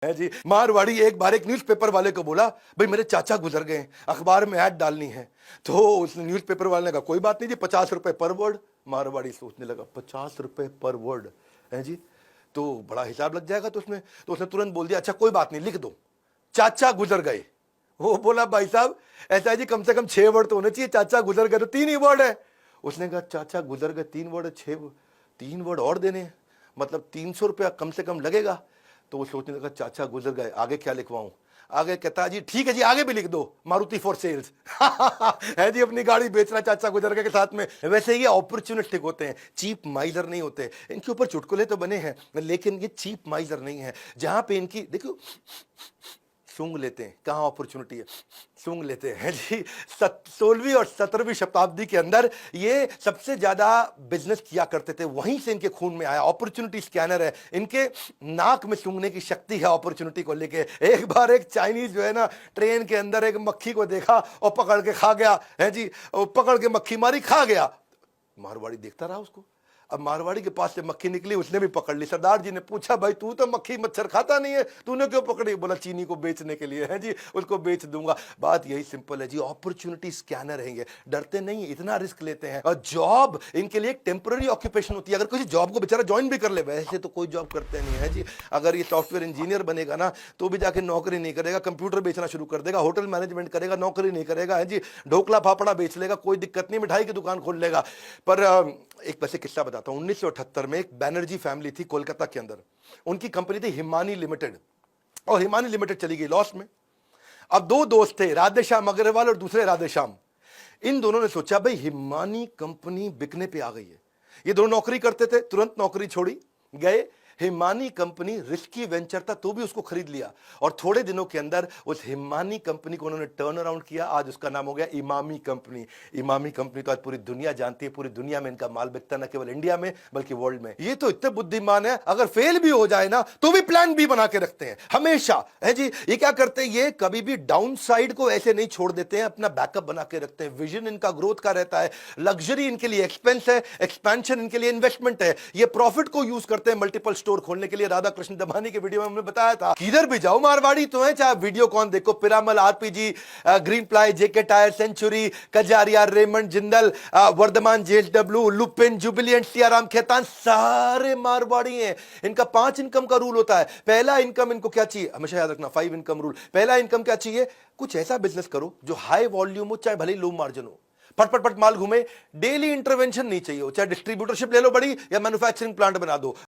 है जी। मारवाड़ी एक बार एक न्यूज़पेपर वाले को बोला, भाई मेरे चाचा गुजर गए, अखबार में ऐड डालनी है। तो उस न्यूज़पेपर वाले ने कहा कोई बात नहीं जी, 50 रुपए पर वर्ड। मारवाड़ी सोचने लगा 50 रुपए पर वर्ड है जी, तो बड़ा हिसाब लग जाएगा। तो उसने तुरंत बोल दिया अच्छा कोई बात नहीं, लिख दो चाचा गुजर गए। वो बोला भाई साहब ऐसा है जी, कम से कम 6 वर्ड तो होने चाहिए, चाचा गुजर गए तो 3 ही वर्ड है। उसने कहा चाचा गुजर गए 3 वर्ड, 3 वर्ड और देने हैं, मतलब 300 रुपया कम से कम लगेगा। तो वो सोचने लगा चाचा गुजर गए, आगे क्या लिखवाऊं। आगे कहता जी ठीक है जी, आगे भी लिख दो मारुति फॉर सेल्स। है जी, अपनी गाड़ी बेचना चाचा गुजर गए के साथ में। वैसे ये अपॉर्चुनिस्टिक होते हैं, चीप माइजर नहीं होते। इनके ऊपर चुटकुले तो बने हैं, लेकिन ये चीप माइजर नहीं है। जहां पे इनकी देखो सूंघ लेते हैं, कहाँ अपॉर्चुनिटी है, सूंघ लेते हैं जी। 16वीं और 17वीं शताब्दी के अंदर ये सबसे ज्यादा बिजनेस किया करते थे, वहीं से इनके खून में आया। अपॉर्चुनिटी स्कैनर है, इनके नाक में सूंघने की शक्ति है अपॉर्चुनिटी को लेके। एक बार एक चाइनीज जो है ना, ट्रेन के अंदर एक मक्खी को देखा और पकड़ के खा गया है जी, और पकड़ के मक्खी मारी, खा गया। मारवाड़ी देखता रहा उसको। अब मारवाड़ी के पास से मक्खी निकली, उसने भी पकड़ ली। सरदार जी ने पूछा भाई तू तो मक्खी मच्छर खाता नहीं है, तूने क्यों पकड़ी। बोला चीनी को बेचने के लिए है जी, उसको बेच दूंगा। बात यही सिंपल है जी, अपॉर्चुनिटी स्कैनर है ये, डरते नहीं, इतना रिस्क लेते हैं। और जॉब इनके लिए एक टेम्पररी ऑक्यूपेशन होती है। अगर किसी जॉब को बेचारा ज्वाइन भी कर ले, वैसे तो कोई जॉब करते नहीं है जी। अगर ये सॉफ्टवेयर इंजीनियर बनेगा ना, तो भी जाके नौकरी नहीं करेगा, कंप्यूटर बेचना शुरू कर देगा, होटल मैनेजमेंट करेगा, नौकरी नहीं करेगा है जी। ढोकला फाफड़ा बेच लेगा, कोई दिक्कत नहीं, मिठाई की दुकान खोल लेगा। पर एक वैसे किस्सा बताता हूं। 1978 में एक बैनर्जी फैमिली थी कोलकाता के अंदर, उनकी कंपनी थी हिमानी लिमिटेड, और हिमानी लिमिटेड चली गई लॉस में। अब दो दोस्त थे, राधेश्याम अग्रवाल और दूसरे राधेश्याम। इन दोनों ने सोचा भाई हिमानी कंपनी बिकने पे आ गई है। ये दोनों नौकरी करते थे, तुरंत नौकरी छोड़ी, गए हिमानी कंपनी। रिस्की वेंचर था तो भी उसको खरीद लिया, और थोड़े दिनों के अंदर उस हिमानी कंपनी को उन्होंने टर्न अराउंड किया। आज उसका नाम हो गया इमामी कंपनी। इमामी कंपनी तो आज पूरी दुनिया जानती है, पूरी दुनिया में इनका माल बिकता, न केवल इंडिया में बल्कि वर्ल्ड में। ये तो इतने बुद्धिमान है, अगर फेल भी हो जाए ना तो भी प्लान बी बना के रखते हैं हमेशा है जी। ये क्या करते हैं, ये कभी भी डाउन साइड को ऐसे नहीं छोड़ देते हैं, अपना बैकअप बना के रखते हैं। विजन इनका ग्रोथ का रहता है, लग्जरी इनके लिए एक्सपेंस है, एक्सपेंशन इनके लिए इन्वेस्टमेंट है। ये प्रॉफिट को यूज करते हैं मल्टीपल स्टोर खोलने के लिए। राधा कृष्ण दमानी के वीडियो में हमने बताया था, किधर भी जाओ मारवाड़ी तो है, चाहे वीडियो कौन देखो, Piramal, RPG, Greenply, JK tyre, Century, Kajaria, Raymond, Jindal, Vardhman, JSW, Lupin, Jubilant, Siyaram, Khetan, सारे मारवाड़ी हैं। इनका 5 इनकम का रूल होता है। पहला इनकम इनको क्या चाहिए, हमेशा याद रखना, 5 इनकम रूल। पहला इनकम क्या चाहिए, कुछ ऐसा बिजनेस करो जो हाई वॉल्यूम हो, चाहे भले लो मार्जिन हो, पट पट पट माल घूमे। डेली इंटरवेंशन नहीं चाहिए हो, चाहे डिस्ट्रीब्यूटरशिप ले लो बड़ी, या मैन्युफैक्चरिंग प्लांट बना दो।